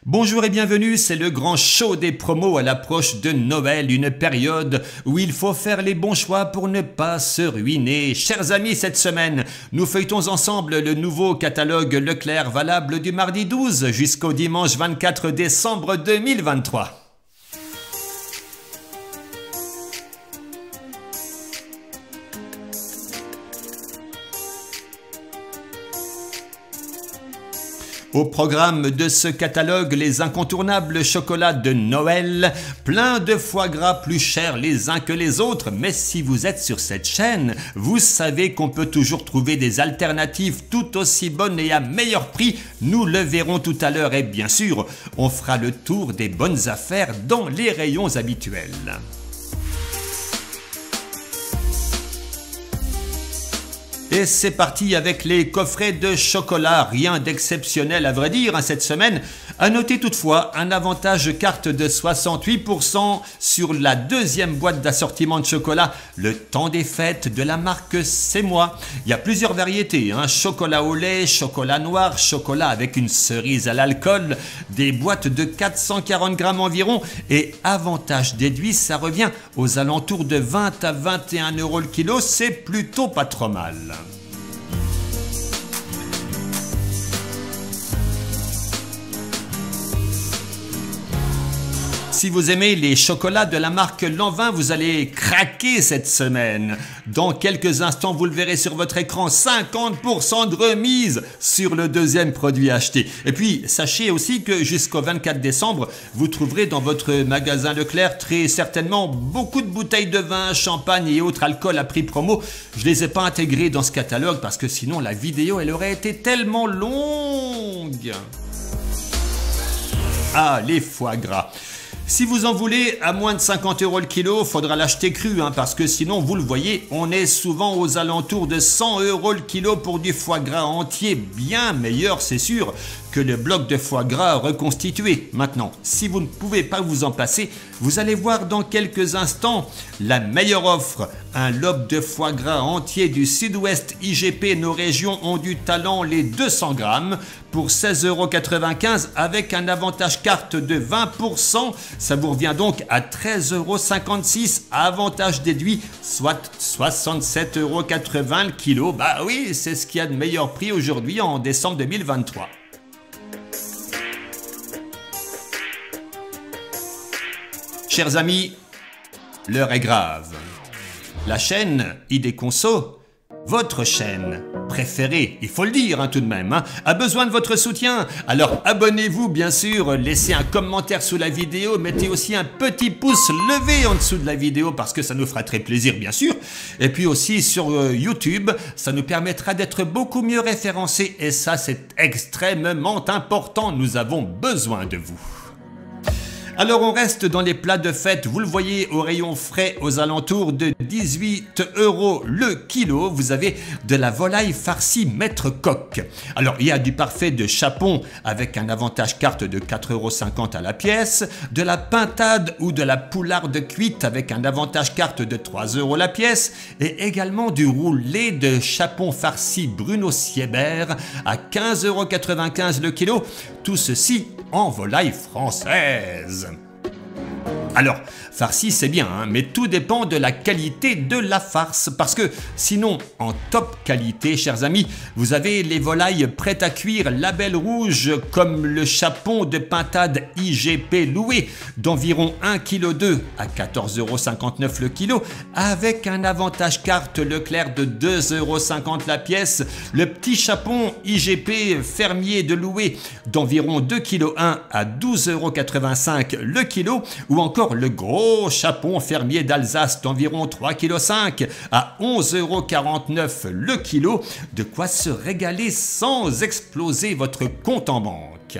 Bonjour et bienvenue, c'est le grand show des promos à l'approche de Noël, une période où il faut faire les bons choix pour ne pas se ruiner. Chers amis, cette semaine, nous feuilletons ensemble le nouveau catalogue Leclerc valable du mardi 12 jusqu'au dimanche 24 décembre 2023. Au programme de ce catalogue, les incontournables chocolats de Noël, plein de foie gras plus chers les uns que les autres, mais si vous êtes sur cette chaîne, vous savez qu'on peut toujours trouver des alternatives tout aussi bonnes et à meilleur prix, nous le verrons tout à l'heure et bien sûr, on fera le tour des bonnes affaires dans les rayons habituels. Et c'est parti avec les coffrets de chocolat, rien d'exceptionnel à vrai dire cette semaine. À noter toutefois un avantage carte de 68% sur la deuxième boîte d'assortiment de chocolat, le temps des fêtes de la marque C'est Moi. Il y a plusieurs variétés, chocolat au lait, chocolat noir, chocolat avec une cerise à l'alcool, des boîtes de 440 grammes environ et avantage déduit, ça revient aux alentours de 20 à 21 € le kilo, c'est plutôt pas trop mal. Si vous aimez les chocolats de la marque Lanvin, vous allez craquer cette semaine. Dans quelques instants, vous le verrez sur votre écran, 50% de remise sur le deuxième produit acheté. Et puis, sachez aussi que jusqu'au 24 décembre, vous trouverez dans votre magasin Leclerc très certainement beaucoup de bouteilles de vin, champagne et autres alcools à prix promo. Je ne les ai pas intégrés dans ce catalogue parce que sinon la vidéo elle aurait été tellement longue. Ah, les foie gras. Si vous en voulez à moins de 50 € le kilo, faudra l'acheter cru, parce que sinon, vous le voyez, on est souvent aux alentours de 100 € le kilo pour du foie gras entier, bien meilleur, c'est sûr, que le bloc de foie gras reconstitué. Maintenant, si vous ne pouvez pas vous en passer, vous allez voir dans quelques instants la meilleure offre. Un lobe de foie gras entier du Sud-Ouest IGP, nos régions ont du talent, les 200 grammes pour 16,95 € avec un avantage carte de 20%. Ça vous revient donc à 13,56 €, avantage déduit, soit 67,80 € le kilo. Bah oui, c'est ce qu'il y a de meilleur prix aujourd'hui en décembre 2023. Chers amis, l'heure est grave. La chaîne ID Conso, votre chaîne préférée, il faut le dire tout de même, a besoin de votre soutien. Alors abonnez-vous bien sûr, laissez un commentaire sous la vidéo, mettez aussi un petit pouce levé en dessous de la vidéo parce que ça nous fera très plaisir bien sûr. Et puis aussi sur YouTube, ça nous permettra d'être beaucoup mieux référencés et ça c'est extrêmement important, nous avons besoin de vous. Alors on reste dans les plats de fête, vous le voyez au rayon frais aux alentours de 18 € le kilo, vous avez de la volaille farcie maître coq. Alors il y a du parfait de chapon avec un avantage carte de 4,50 € à la pièce, de la pintade ou de la poularde cuite avec un avantage carte de 3 € la pièce et également du roulé de chapon farci Bruno Siebert à 15,95 € le kilo, tout ceci en volaille française. Alors, farci c'est bien, mais tout dépend de la qualité de la farce, parce que sinon, en top qualité, chers amis, vous avez les volailles prêtes à cuire label rouge, comme le chapon de pintade IGP loué, d'environ 1,2 kg à 14,59 € le kilo, avec un avantage carte Leclerc de 2,50 € la pièce, le petit chapon IGP fermier de loué, d'environ 2,1 kg à 12,85 € le kilo, ou encore le gros chapon fermier d'Alsace d'environ 3,5 kg à 11,49 € le kilo, de quoi se régaler sans exploser votre compte en banque.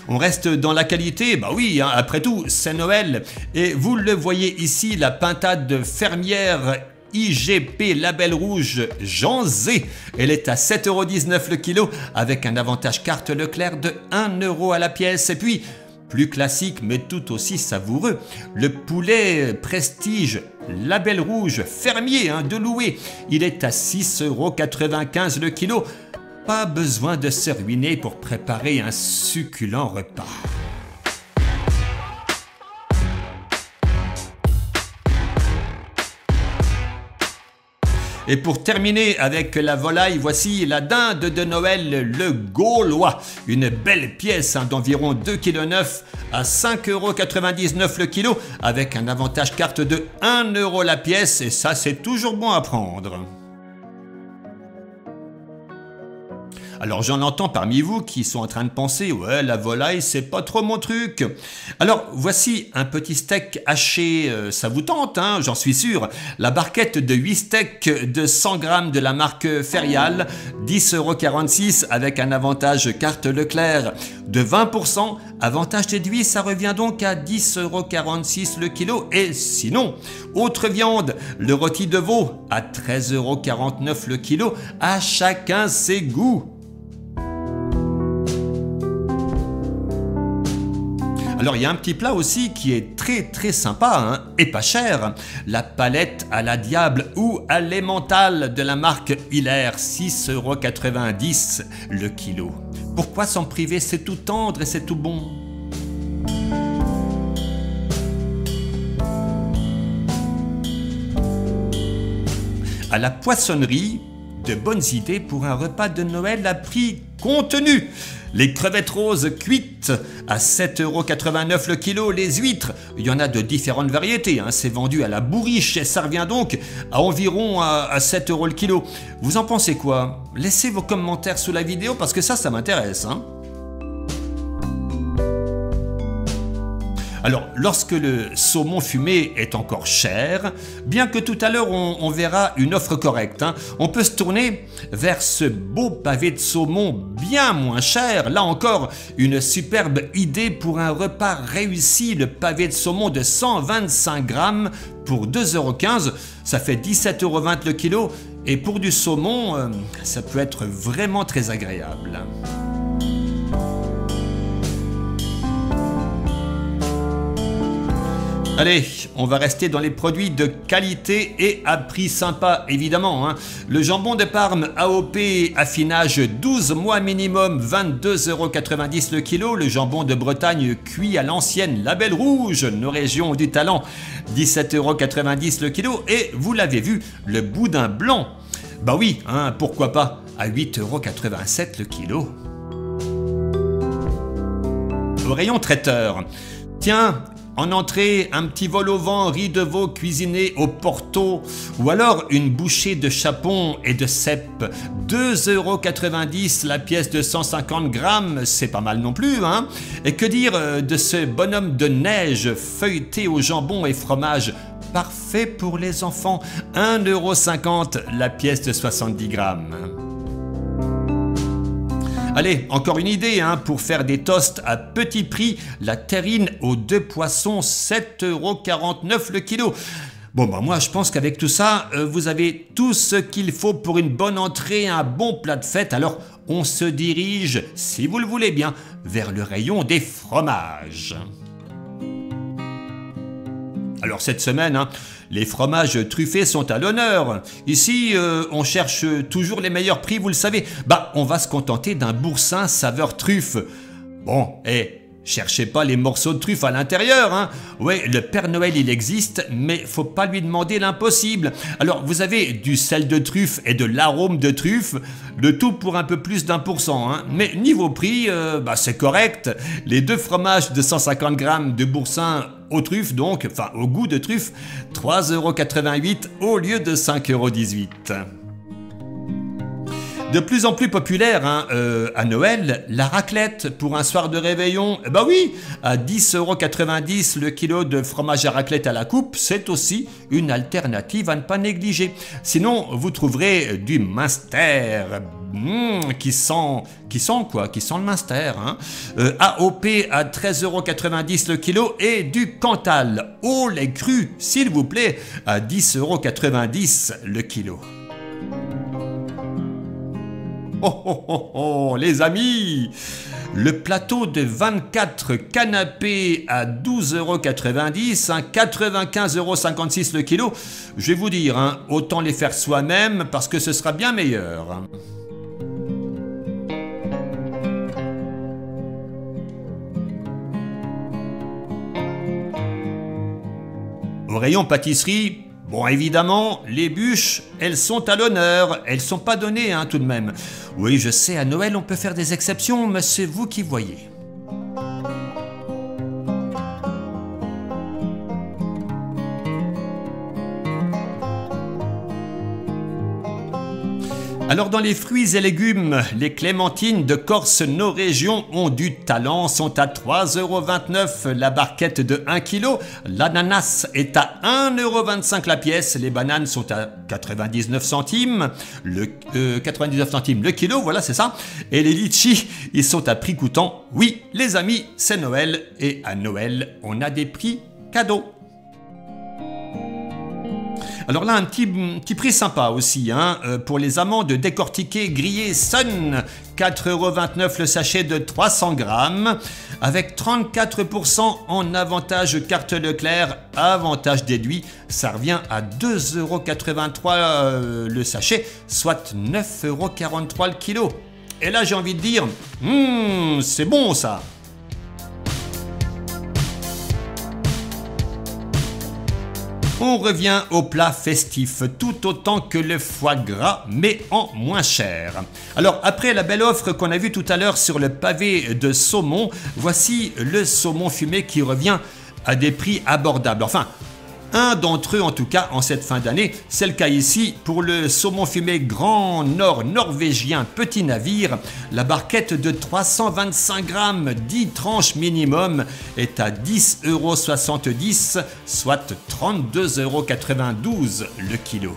On reste dans la qualité, bah oui, après tout, c'est Noël. Et vous le voyez ici, la pintade fermière IGP label rouge Jean Z. Elle est à 7,19 € le kilo avec un avantage carte Leclerc de 1 € à la pièce. Et puis, plus classique mais tout aussi savoureux, le poulet prestige label rouge fermier de Loué. Il est à 6,95 € le kilo Pas besoin de se ruiner pour préparer un succulent repas. Et pour terminer avec la volaille, voici la dinde de Noël, le Gaulois. Une belle pièce d'environ 2,9 kg à 5,99 € le kilo, avec un avantage carte de 1 € la pièce, et ça c'est toujours bon à prendre. Alors j'en entends parmi vous qui sont en train de penser « Ouais, la volaille, c'est pas trop mon truc ». Alors voici un petit steak haché, ça vous tente, hein, j'en suis sûr. La barquette de 8 steaks de 100 grammes de la marque Ferial, 10,46 € avec un avantage carte Leclerc de 20%. Avantage déduit, ça revient donc à 10,46 € le kilo. Et sinon, autre viande, le rôti de veau à 13,49 € le kilo. À chacun ses goûts. Alors il y a un petit plat aussi qui est très sympa, hein, et pas cher. La palette à la diable ou à l'emmental de la marque Hilaire, 6,90 € le kilo. Pourquoi s'en priver? C'est tout tendre et c'est tout bon. À la poissonnerie, de bonnes idées pour un repas de Noël à prix contenu. Les crevettes roses cuites à 7,89 € le kilo. Les huîtres, il y en a de différentes variétés, hein. C'est vendu à la bourriche et ça revient donc à environ à 7 € le kilo. Vous en pensez quoi? Laissez vos commentaires sous la vidéo parce que ça m'intéresse, hein. Alors, lorsque le saumon fumé est encore cher, bien que tout à l'heure on verra une offre correcte, hein, on peut se tourner vers ce beau pavé de saumon bien moins cher. Là encore, une superbe idée pour un repas réussi, le pavé de saumon de 125 grammes pour 2,15 €. Ça fait 17,20 € le kilo. Et pour du saumon, ça peut être vraiment très agréable. Allez, on va rester dans les produits de qualité et à prix sympa, évidemment, hein. Le jambon de Parme AOP affinage 12 mois minimum, 22,90 € le kilo. Le jambon de Bretagne cuit à l'ancienne, label rouge, nos régions du talent, 17,90 € le kilo. Et vous l'avez vu, le boudin blanc, bah oui, hein, pourquoi pas, à 8,87 € le kilo. Au rayon traiteur, tiens, en entrée, un petit vol au vent, riz de veau cuisiné au Porto, ou alors une bouchée de chapon et de cèpe, 2,90 € la pièce de 150 grammes, c'est pas mal non plus, hein. Et que dire de ce bonhomme de neige feuilleté au jambon et fromage, parfait pour les enfants, 1,50 € la pièce de 70 grammes. Allez, encore une idée, hein, pour faire des toasts à petit prix, la terrine aux 2 poissons, 7,49 € le kilo. Bon, bah moi je pense qu'avec tout ça, vous avez tout ce qu'il faut pour une bonne entrée, un bon plat de fête. Alors, on se dirige, si vous le voulez bien, vers le rayon des fromages. Alors cette semaine, hein, les fromages truffés sont à l'honneur. Ici, on cherche toujours les meilleurs prix, vous le savez. Bah, on va se contenter d'un boursin saveur truffe. Bon, cherchez pas les morceaux de truffe à l'intérieur, hein. Ouais, le Père Noël, il existe, mais faut pas lui demander l'impossible. Alors, vous avez du sel de truffe et de l'arôme de truffe, le tout pour un peu plus d'1%, hein. Mais niveau prix, bah, c'est correct. Les 2 fromages de 150 grammes de boursin aux truffes, donc, enfin au goût de truffe, 3,88 € au lieu de 5,18 €. De plus en plus populaire, hein, à Noël, la raclette pour un soir de réveillon. Bah oui, à 10,90 € le kilo de fromage à raclette à la coupe, c'est aussi une alternative à ne pas négliger. Sinon, vous trouverez du Munster, qui sent le Munster, hein. AOP à 13,90 € le kilo et du Cantal au lait cru, s'il vous plaît, à 10,90 € le kilo. Oh, les amis, le plateau de 24 canapés à 12,90 €, hein, 95,56 € le kilo. Je vais vous dire, hein, autant les faire soi-même parce que ce sera bien meilleur. rayon pâtisserie, bon évidemment, les bûches, elles sont à l'honneur, elles sont pas données tout de même. Oui, je sais, à Noël on peut faire des exceptions, mais c'est vous qui voyez. Alors dans les fruits et légumes, les clémentines de Corse, nos régions ont du talent, sont à 3,29 € la barquette de 1 kg. L'ananas est à 1,25 € la pièce, les bananes sont à 99 centimes, 99 centimes le kilo, voilà c'est ça. Et les litchis, ils sont à prix coûtant. Oui les amis, c'est Noël et à Noël, on a des prix cadeaux. Alors là, un petit prix sympa aussi, pour les amandes décortiquées grillées Sun, 4,29 € le sachet de 300 grammes, avec 34% en avantage carte Leclerc, avantage déduit, ça revient à 2,83 € le sachet, soit 9,43 € le kilo. Et là, j'ai envie de dire, c'est bon ça. On revient au plat festif, tout autant que le foie gras, mais en moins cher. Alors, après la belle offre qu'on a vue tout à l'heure sur le pavé de saumon, voici le saumon fumé qui revient à des prix abordables. Enfin, un d'entre eux en tout cas en cette fin d'année, c'est le cas ici pour le saumon fumé Grand Nord norvégien petit navire. La barquette de 325 grammes, 10 tranches minimum, est à 10,70 €, soit 32,92 € le kilo.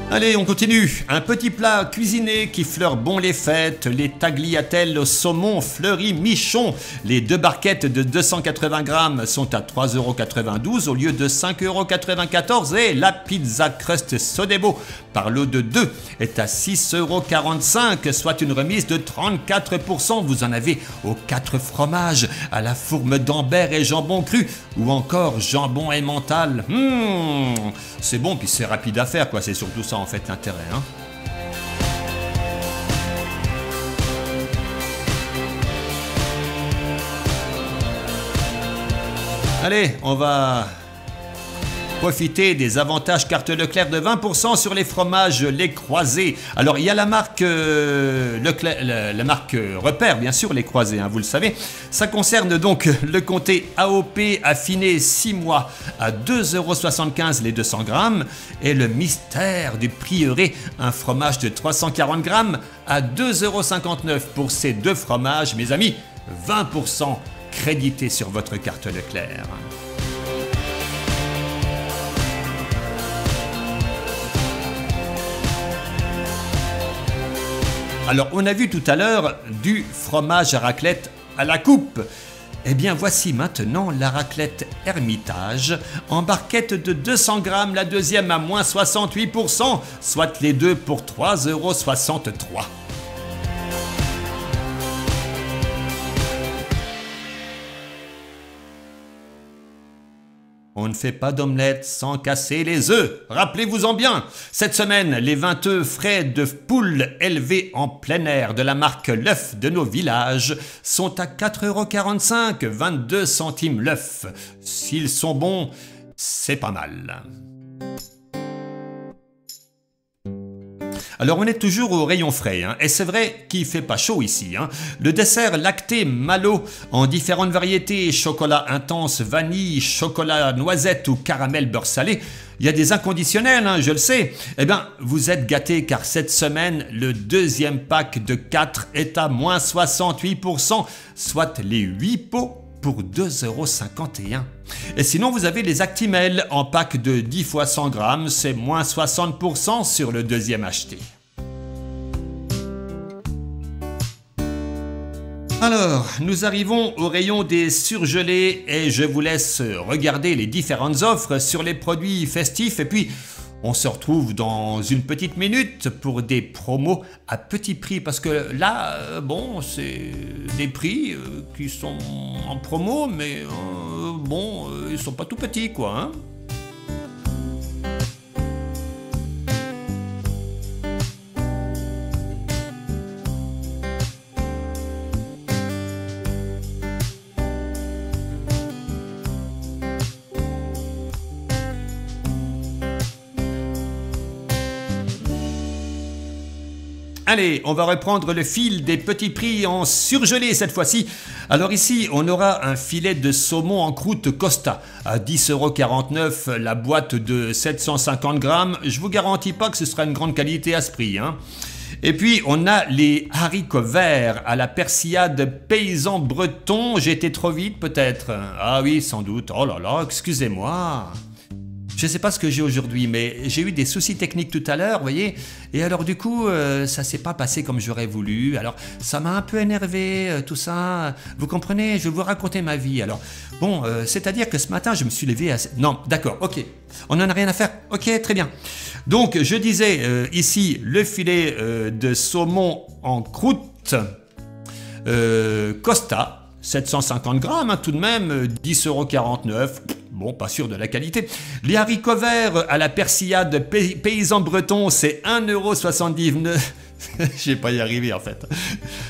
Allez, on continue. Un petit plat cuisiné qui fleure bon les fêtes, les tagliatelles au saumon fleuri michon. Les deux barquettes de 280 grammes sont à 3,92 € au lieu de 5,94 € et la pizza crust Sodebo par lot de 2 est à 6,45 €, soit une remise de 34%. Vous en avez aux 4 fromages, à la fourme d'Ambert et jambon cru, ou encore jambon emmental. C'est bon, puis c'est rapide à faire, quoi. C'est surtout ça en fait l'intérêt. Allez, on va profiter des avantages carte Leclerc de 20% sur les fromages Les Croisés. Alors il y a la marque Leclerc, la marque Repère, bien sûr, Les Croisés, vous le savez. Ça concerne donc le comté AOP affiné 6 mois à 2,75 € les 200 grammes et le Mystère du Prieuré, un fromage de 340 grammes à 2,59 € pour ces deux fromages. Mes amis, 20% crédité sur votre carte Leclerc. Alors, on a vu tout à l'heure du fromage à raclette à la coupe. Eh bien, voici maintenant la raclette Hermitage en barquette de 200 grammes, la deuxième à moins 68%, soit les deux pour 3,63 €. On ne fait pas d'omelette sans casser les œufs. Rappelez-vous-en bien. Cette semaine, les 20 œufs frais de poule élevés en plein air de la marque L'œuf de nos villages sont à 4,45 €, 22 centimes l'œuf. S'ils sont bons, c'est pas mal. Alors on est toujours au rayon frais, et c'est vrai qu'il fait pas chaud ici. Le dessert lacté Malo en différentes variétés, chocolat intense, vanille, chocolat noisette ou caramel beurre salé, il y a des inconditionnels, je le sais. Eh bien, vous êtes gâtés car cette semaine, le deuxième pack de 4 est à moins 68%, soit les 8 pots pour 2,51 €. Et sinon, vous avez les Actimel en pack de 10 fois 100 grammes, c'est moins 60% sur le deuxième acheté. Alors, nous arrivons au rayon des surgelés et je vous laisse regarder les différentes offres sur les produits festifs et puis on se retrouve dans une petite minute pour des promos à petit prix parce que là, bon, c'est des prix qui sont en promo mais bon, ils sont pas tout petits quoi, hein. Allez, on va reprendre le fil des petits prix en surgelé cette fois-ci. Alors ici, on aura un filet de saumon en croûte Costa à 10,49 € la boîte de 750 grammes. Je vous garantis pas que ce sera une grande qualité à ce prix, hein. Et puis, on a les haricots verts à la persillade paysan breton. J'ai été trop vite peut-être? Ah oui, sans doute. Oh là là, excusez-moi. Je ne sais pas ce que j'ai aujourd'hui, mais j'ai eu des soucis techniques tout à l'heure, vous voyez. Et alors du coup, ça s'est pas passé comme j'aurais voulu. Alors ça m'a un peu énervé, tout ça. Vous comprenez, je vais vous raconter ma vie. Alors bon, c'est-à-dire que ce matin, je me suis levé à... Non, d'accord, ok. On n'en a rien à faire. Ok, très bien. Donc je disais ici le filet de saumon en croûte Costa. 750 grammes, hein, tout de même, 10,49 €. Bon, pas sûr de la qualité. Les haricots verts à la persillade paysan breton, c'est 1,79 €. Je vais pas y arriver en fait.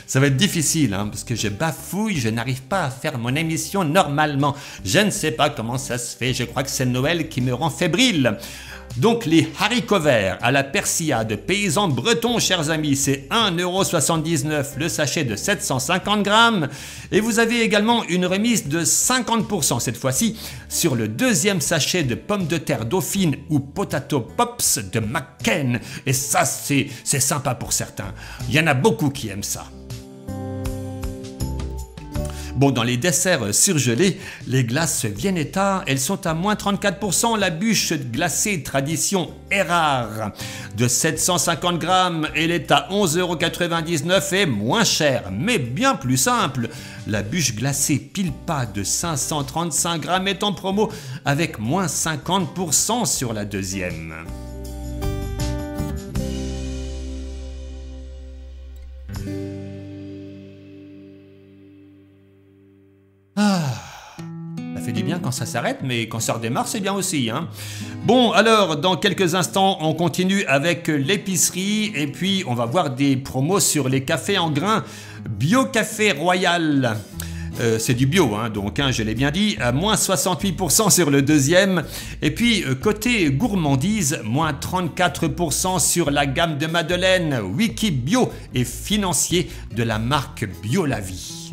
Ça va être difficile, hein, parce que je bafouille, je n'arrive pas à faire mon émission normalement. Je ne sais pas comment ça se fait, je crois que c'est Noël qui me rend fébrile. Donc les haricots verts à la persillade paysan breton, chers amis, c'est 1,79 € le sachet de 750 grammes. Et vous avez également une remise de 50% cette fois-ci sur le deuxième sachet de pommes de terre dauphine ou potato pops de McCain. Et ça, c'est sympa pour certains. Il y en a beaucoup qui aiment ça. Bon, dans les desserts surgelés, les glaces Viennetta, elles sont à moins 34%. La bûche glacée tradition Erard de 750 grammes, elle est à 11,99 € et moins chère, mais bien plus simple. La bûche glacée Pilpa de 535 grammes est en promo avec moins 50% sur la deuxième. Ça fait du bien quand ça s'arrête, mais quand ça redémarre, c'est bien aussi, hein. Bon, alors, dans quelques instants, on continue avec l'épicerie et puis on va voir des promos sur les cafés en grains. Bio Café Royal. C'est du bio, hein, donc hein, je l'ai bien dit, à moins 68% sur le deuxième. Et puis, côté gourmandise, moins 34% sur la gamme de Madeleine, Wiki Bio et financier de la marque Bio La Vie.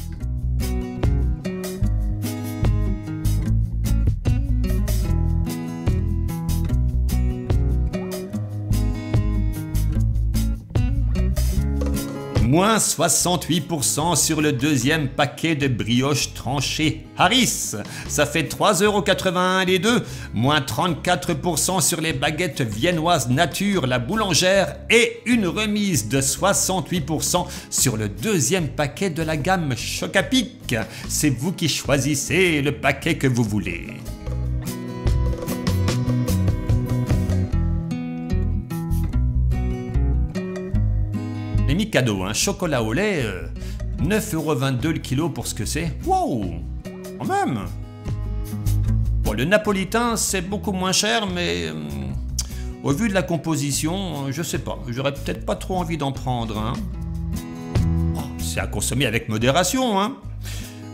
Moins 68% sur le deuxième paquet de brioches tranchées Harris. Ça fait 3,81 € les deux. Moins 34% sur les baguettes viennoises nature, la boulangère. Et une remise de 68% sur le deuxième paquet de la gamme Choc à Pic. C'est vous qui choisissez le paquet que vous voulez. Les Mikado, un chocolat au lait, 9,22 € le kilo pour ce que c'est. Wow, quand même. Bon, le napolitain, c'est beaucoup moins cher, mais au vu de la composition, je sais pas. J'aurais peut-être pas trop envie d'en prendre, hein. Oh, c'est à consommer avec modération, hein.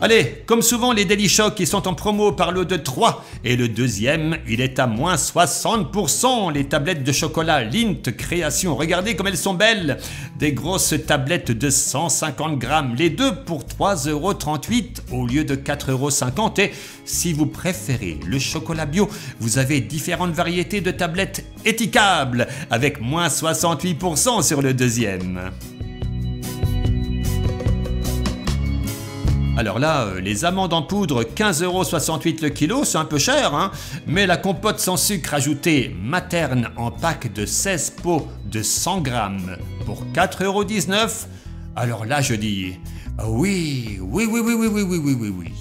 Allez, comme souvent, les Daily Choc qui sont en promo par lot de 3. Et le deuxième, il est à moins 60%. Les tablettes de chocolat Lindt Création. Regardez comme elles sont belles. Des grosses tablettes de 150 grammes. Les deux pour 3,38 € au lieu de 4,50 €. Et si vous préférez le chocolat bio, vous avez différentes variétés de tablettes étiquetables avec moins 68% sur le deuxième. Alors là, les amandes en poudre, 15,68 € le kilo, c'est un peu cher, hein, mais la compote sans sucre ajoutée Materne en pack de 16 pots de 100 grammes pour 4,19 €. Alors là, je dis, Ah oui, oui, oui, oui, oui, oui, oui, oui, oui, oui.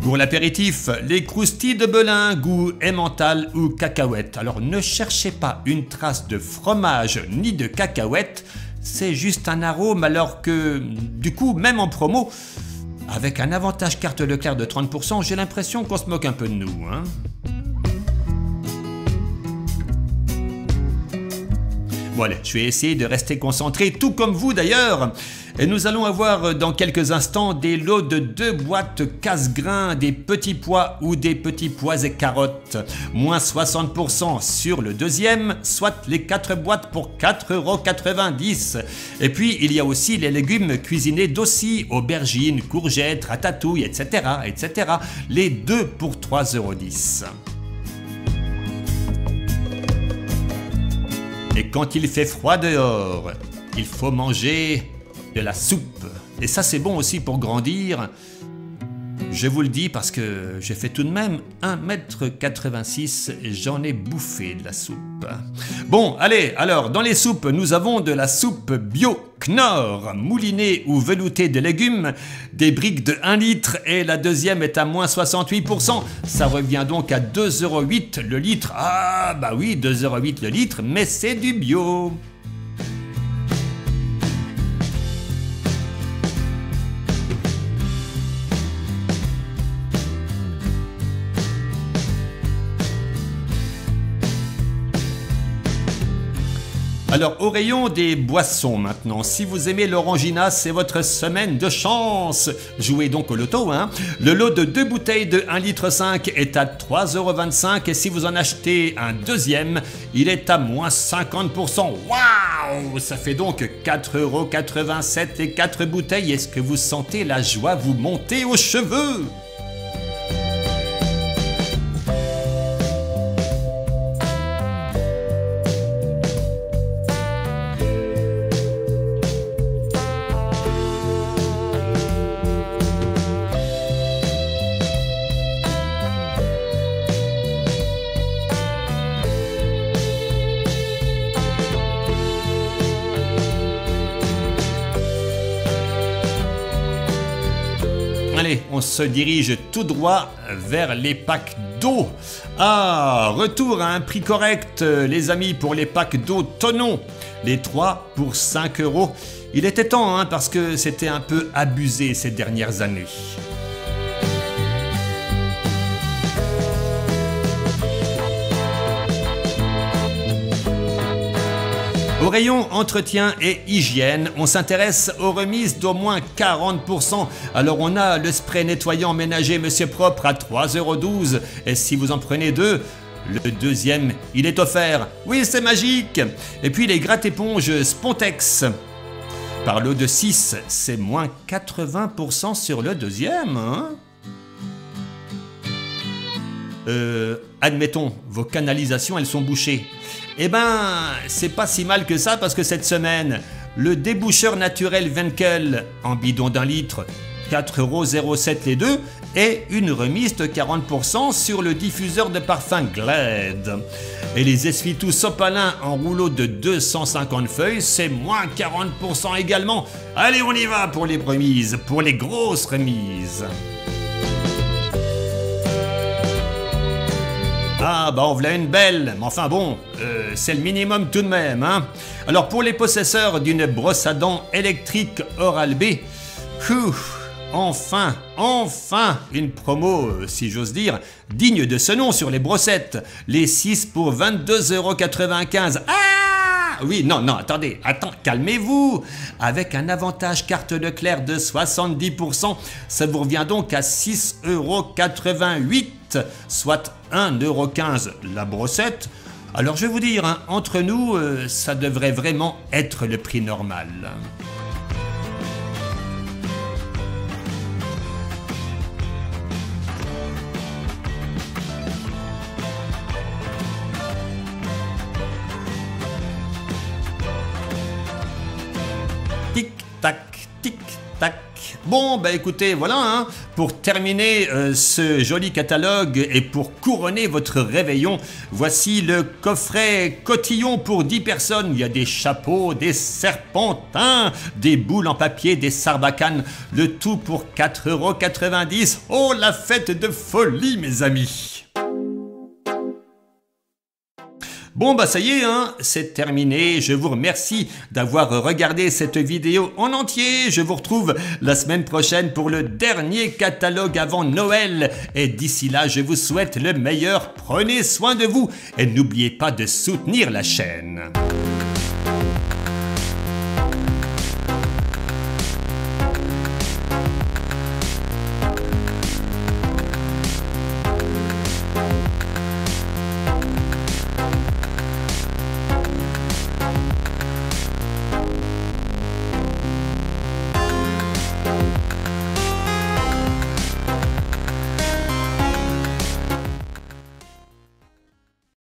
Pour l'apéritif, les croustilles de Belin, goût emmental ou cacahuète. Alors ne cherchez pas une trace de fromage ni de cacahuète, c'est juste un arôme alors que, du coup, même en promo, avec un avantage carte Leclerc de 30%, j'ai l'impression qu'on se moque un peu de nous, hein. Bon allez, je vais essayer de rester concentré, tout comme vous d'ailleurs. Et nous allons avoir dans quelques instants des lots de 2 boîtes casse-grains, des petits pois ou des petits pois et carottes. Moins 60% sur le deuxième, soit les 4 boîtes pour 4,90 €. Et puis il y a aussi les légumes cuisinés d'aussi, aubergines, courgettes, ratatouille, etc., etc. Les 2 pour 3,10 €. Et quand il fait froid dehors, il faut manger de la soupe. Et ça c'est bon aussi pour grandir. Je vous le dis parce que j'ai fait tout de même 1,86 m et j'en ai bouffé de la soupe. Bon, allez, alors dans les soupes, nous avons de la soupe bio Knorr, moulinée ou veloutée de légumes, des briques de 1 litre et la deuxième est à moins 68%. Ça revient donc à 2,08 € le litre. Ah bah oui, 2,08 € le litre, mais c'est du bio. Alors au rayon des boissons maintenant, si vous aimez l'orangina, c'est votre semaine de chance. Jouez donc au loto, hein. Le lot de 2 bouteilles de 1,5 litre est à 3,25 € et si vous en achetez un deuxième, il est à moins 50%. Waouh! Ça fait donc 4,87 € les 4 bouteilles. Est-ce que vous sentez la joie vous monter aux cheveux? Allez, on se dirige tout droit vers les packs d'eau. Ah, retour à un prix correct, les amis, pour les packs d'eau Tonon. Les 3 pour 5 €. Il était temps, hein, parce que c'était un peu abusé ces dernières années. Au rayon entretien et hygiène, on s'intéresse aux remises d'au moins 40%. Alors on a le spray nettoyant ménager Monsieur Propre à 3,12 € et si vous en prenez 2, le deuxième, il est offert. Oui, c'est magique. Et puis les gratte-éponges Spontex. Par lot de 6, c'est moins 80% sur le deuxième, hein. Admettons, vos canalisations, elles sont bouchées. Eh ben, c'est pas si mal que ça parce que cette semaine, le déboucheur naturel Venkel en bidon d'1 litre, 4,07 € les deux, et une remise de 40% sur le diffuseur de parfum Glade. Et les essuie-tout Sopalin en rouleau de 250 feuilles, c'est moins 40% également. Allez, on y va pour les remises, pour les grosses remises. Ah bah en voilà une belle, mais enfin bon, c'est le minimum tout de même, hein. Alors pour les possesseurs d'une brosse à dents électrique Oral-B, enfin une promo, si j'ose dire, digne de ce nom sur les brossettes. Les 6 pour 22,95 €. Ah oui, non, attendez, calmez-vous. Avec un avantage carte Leclerc de 70%, ça vous revient donc à 6,88 €, soit 1,15 € la brossette. Alors je vais vous dire, hein, entre nous, ça devrait vraiment être le prix normal. Tic-tac, tic-tac. Bon, bah écoutez, voilà, hein, pour terminer ce joli catalogue et pour couronner votre réveillon, voici le coffret cotillon pour 10 personnes. Il y a des chapeaux, des serpentins, des boules en papier, des sarbacanes, le tout pour 4,90 €. Oh, la fête de folie, mes amis! Bon bah ça y est, hein, c'est terminé. Je vous remercie d'avoir regardé cette vidéo en entier. Je vous retrouve la semaine prochaine pour le dernier catalogue avant Noël. Et d'ici là, je vous souhaite le meilleur. Prenez soin de vous et n'oubliez pas de soutenir la chaîne.